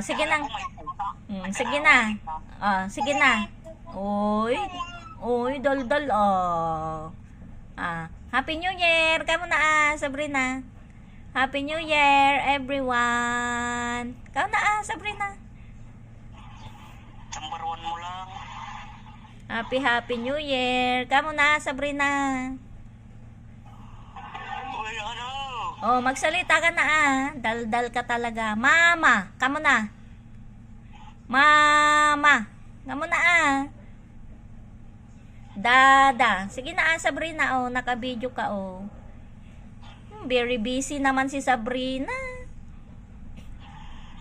Sige na. May puta. Sige na. Sige na. Uy. Uy, dal-dal, Happy New Year. Kamu na, Sabrina. Happy New Year, everyone. Kamu na, Sabrina. Number 1 mo lang. Happy New Year. Kamu na, Sabrina. Uy, ano? Magsalita ka na, Dal-dal ka talaga. Mama, kamu na. Mama, kamu na, Dada. Sige na, Sabrina, naka-video ka, Very busy naman si Sabrina.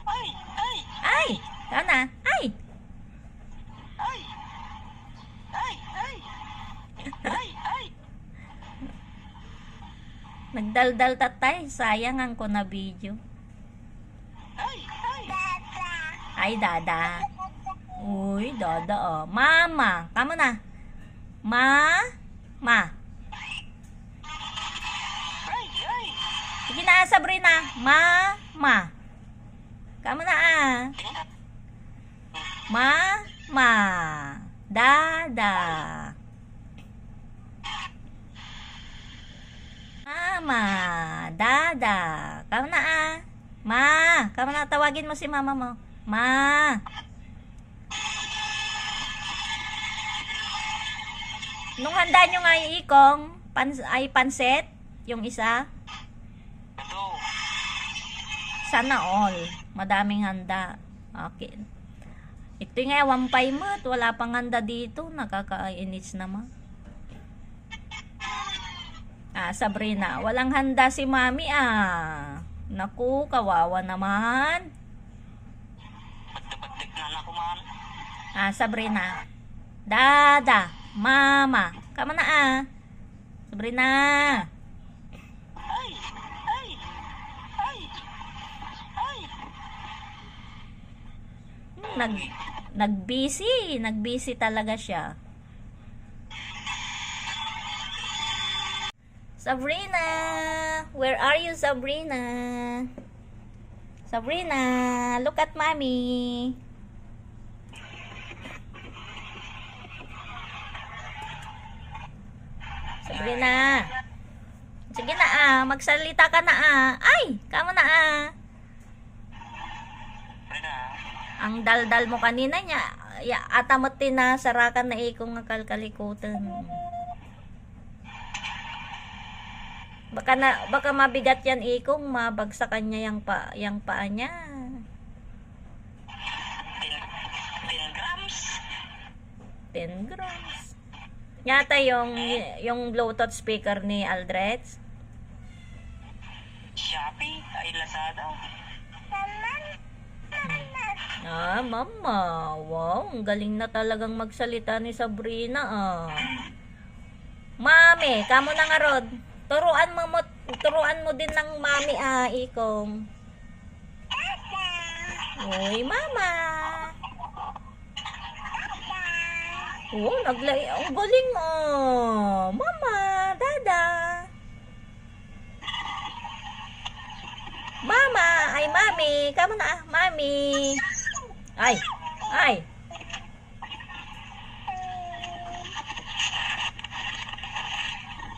Ay! Ay! Ay, ka na. Ay. Ay! Ay! Ay! Ay! Ay! Nagdaldal tatay. Sayang ang ko na video. Ay! Ay! Ay, Dada. Uy, Dada, Mama, kamu na. Ma. Ay! Ay! Sige na, Sabrina. Mama. Kamu na, Mama. Dada. Mama. Dada. Kamu na, Ma. Kamu na, tawagin mo si mama mo. Ma. Nung handa nyo nga yung ikong, pansit, yung isa, Ito. sana all. Madaming handa. Okay. Ito nga, wampay mo. Wala pang handa dito. Nakakainis naman. Sabrina, walang handa si mami, Naku, kawawa naman. Batik na ako man. Sabrina. Dada. Mama. Kama na, Sabrina. Ay! Ay! Ay! Ay! Nag-busy talaga siya. Sabrina, where are you, Sabrina? Sabrina, look at mommy. Sabrina. Sige na, magsalita ka na, Ay, kamo na, Brina. Ang daldal mo kanina niya, atamot din na sarakan na ikong nakalkalikutan. Baka mabigat yan ikong, mabagsakan niya yung paa niya. 10 grams. 10 grams. Yata yung Bluetooth speaker ni Aldred. Shopee. Ay, Lazada. Mama. Wow, ang galing na talagang magsalita ni Sabrina, Mami, kamo na nga rod. Turuan mo din ng mami, ikong. Uy, mama. Naglay. Ang galing, Mama, Dada. Mama, ay mami. Kamo na, mami. Ay.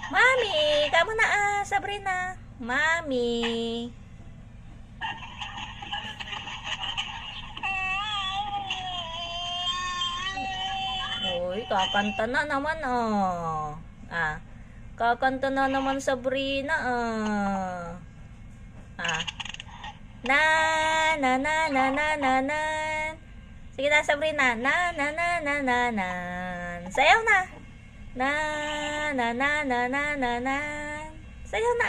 Mami, kamo na, Sabrina. Mami. Uy, kakanta na naman, kakanta na naman, Sabrina, Na. Sige na, Sabrina. Na. Sayaw na. Na. Sayaw na,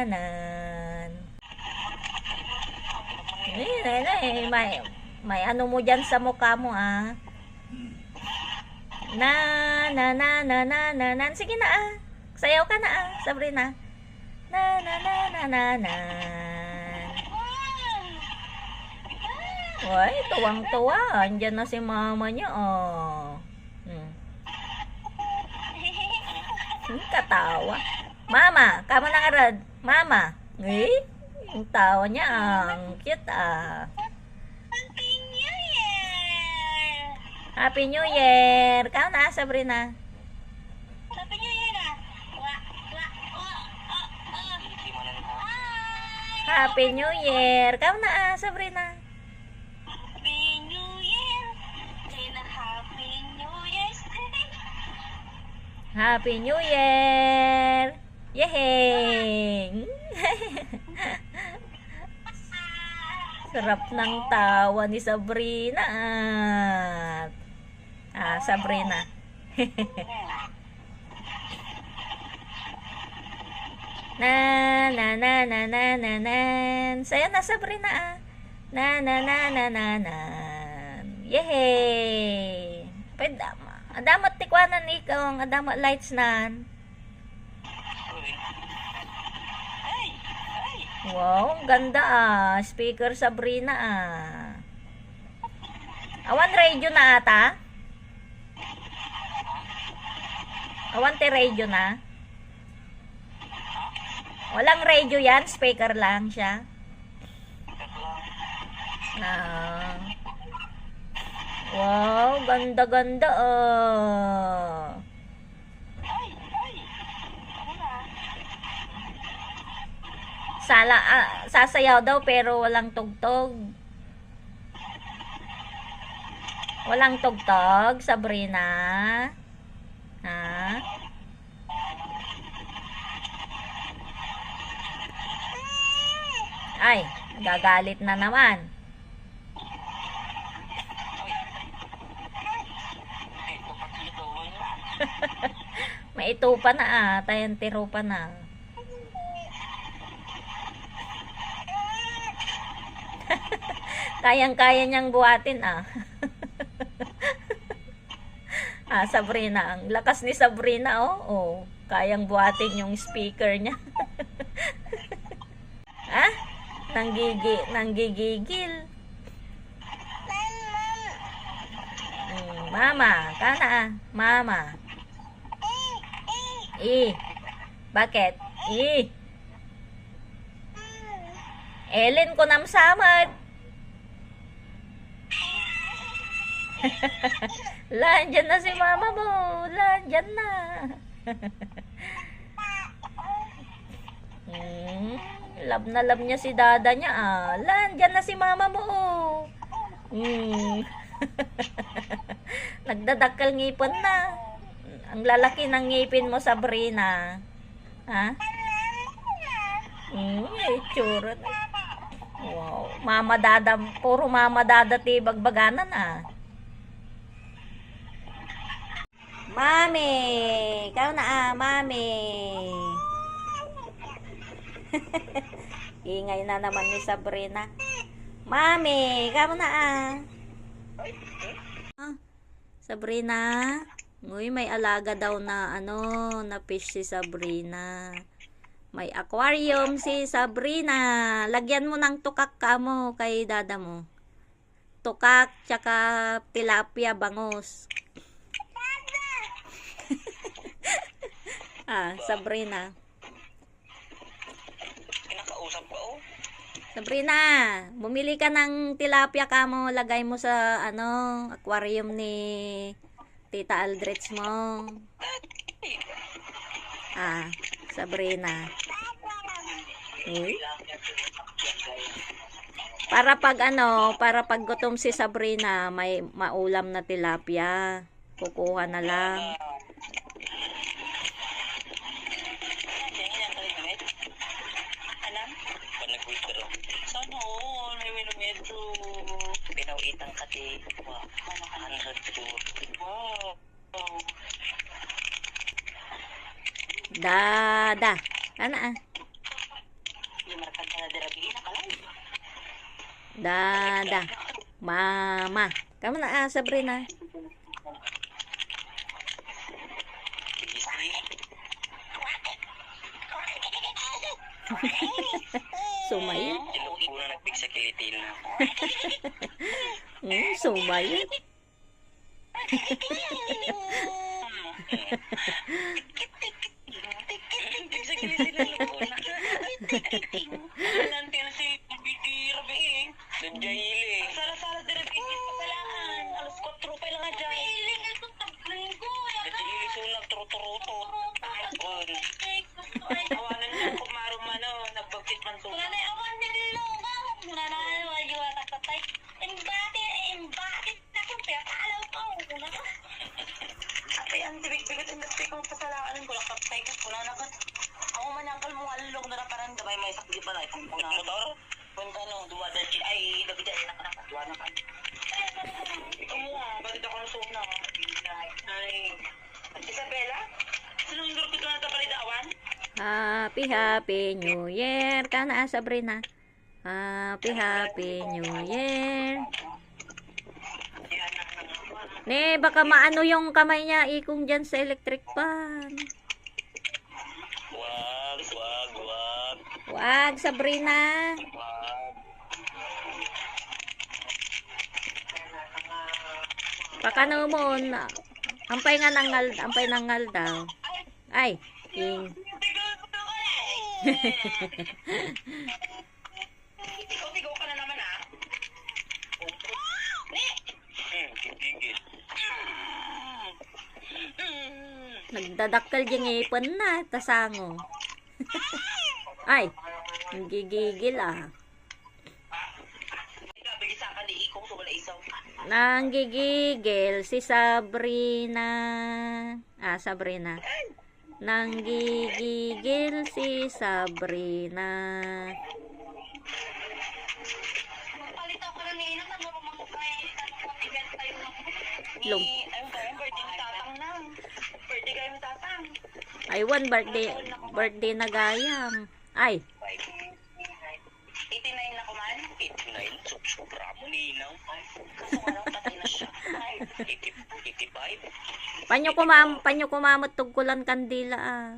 Na. May ano mo dyan sa mukha mo, Na. Sige na, Sayaw ka na, Sabrina. Na. Uy, tuwang-tuwa. Andyan na si mama niya, Katawa. Mama, kamo na nga rad. Mama. Ang tawa niya, ang cute ah. Happy New Year! Happy New Year! Kau na, Sabrina. Happy New Year na! Hindi mo na nito. Happy New Year! Kau na, Sabrina. Happy New Year! And a Happy New Year's Day! Happy New Year! Yehey! Sarap ng tawa ni Sabrina. Sabrina. Na na na na na na na. Saya na Sabrina ah. Na na na na na na. Yehey! Pwede adamat tikwanan ikaw ang adamat lights nan. Ay! Ay! Wow, ang ganda ah. Speaker Sabrina ah. Awan radio na ata? Awan te radio na? Walang radio yan, speaker lang siya. Ah. Wow, ganda-ganda ah. Ay! Ay! Ano na? Sasayaw daw pero walang tugtog. Walang tugtog, Sabrina. Ha? Ay, gagalit na naman. Ito pakito mo na. Maitupa na tayan tiro pa na. Kayang-kaya niyang buhatin Sabrina, ang lakas ni Sabrina oh. Kayang buhatin yung speaker niya. Nanggigigil. Mama, kana mama. Bakit? Ellen ko namsamad. Landyan na si mama mo. Landyan na. Love na love niya si dada niya Landyan na si mama mo. Nagdadakal ngipon na. Ang lalaki ng ngipin mo, Sabrina. Ha? Itsura na. Wow. Mama dada, puro mama dada ti bagbaganan Mami, ikaw na mami. Ingay na naman ni Sabrina. Mami, ikaw na Sabrina. Uy, may alaga daw na na fish si Sabrina. May aquarium si Sabrina. Lagyan mo ng tukak ka mo kay dada mo. Tukak, tsaka tilapia bangus. Sabrina. Kinakausap ko Sabrina, bumili ka ng tilapia ka mo. Lagay mo sa aquarium ni Tita Aldrich mo. Sabrina. Uy. Para pag gutom si Sabrina, may maulam na tilapia. Kukuha na lang. Pinawitan ka di. Wow. Dada. Dada. Mama. Kamu na Sabrina. Sumayit. Una nagpigsa kilitin na. Sumayit. Tik-tik-tik sa gilid sila luna. Tik-tik-tik. Nanti na si Biti Rabi eh. Dan jahili. Sara-sara din ang business pasalaan. Alas 4 pa lang nga dyan. Feeling ito tagling ko. Dan jahili sunag turo-turuto. Kun. Awanan niya kung marumano. Nagbagsit man to. Wala na awan nila. Wala na awan yung atakatay. Embakit na kung pinakalaw ko. Wala na. Ate, ang tibig-bigot industry kong pasalaan ko. Lakaptay ka. Wala na ka. Ako manangkal mong alulong na parang damay may sakli pa na. Itang ko na. Motor? Punta no, duwa na ay nabida na ka duwa na ka. Ikaw mo ah, bakit ako nasuna? Ay, Isabella? Sinong yung grupo na tapalidawan? Happy New Year ka na, Sabrina. Happy New Year. Ne, baka maano yung kamay niya ikong dyan sa electric fan. Wag, wag, wag. Wag, Sabrina. Pakano mo, ampay nga nangal daw. Ay, king. Tigaw ka na naman ah. Gigil. Nagdadakkel diyang ipon na, tasango. Ay, gigigil ah. Ikabilisan ka ni Ikong wala isaw. Nanggigigil si Sabrina. Sabrina. Nanggigigil si Sabrina. Magpalitaw ka na ni Ina na mag-event tayo na. Lum. Ayun kayo, birthday ni Tatang na. Birthday kayo ni Tatang. Aywan, birthday na gayam. Ay, 89 na kuman. 89, sobra mo ninaw. Kaso nga lang, patay na siya. 85. panyo kumamot tugkulan kandila ah.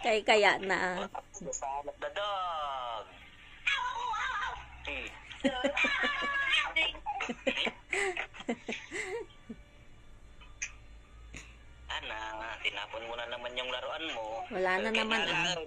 85. Kaya na. Dadag. Ana, tinapon mo na naman yung laruan mo. Wala na naman ah.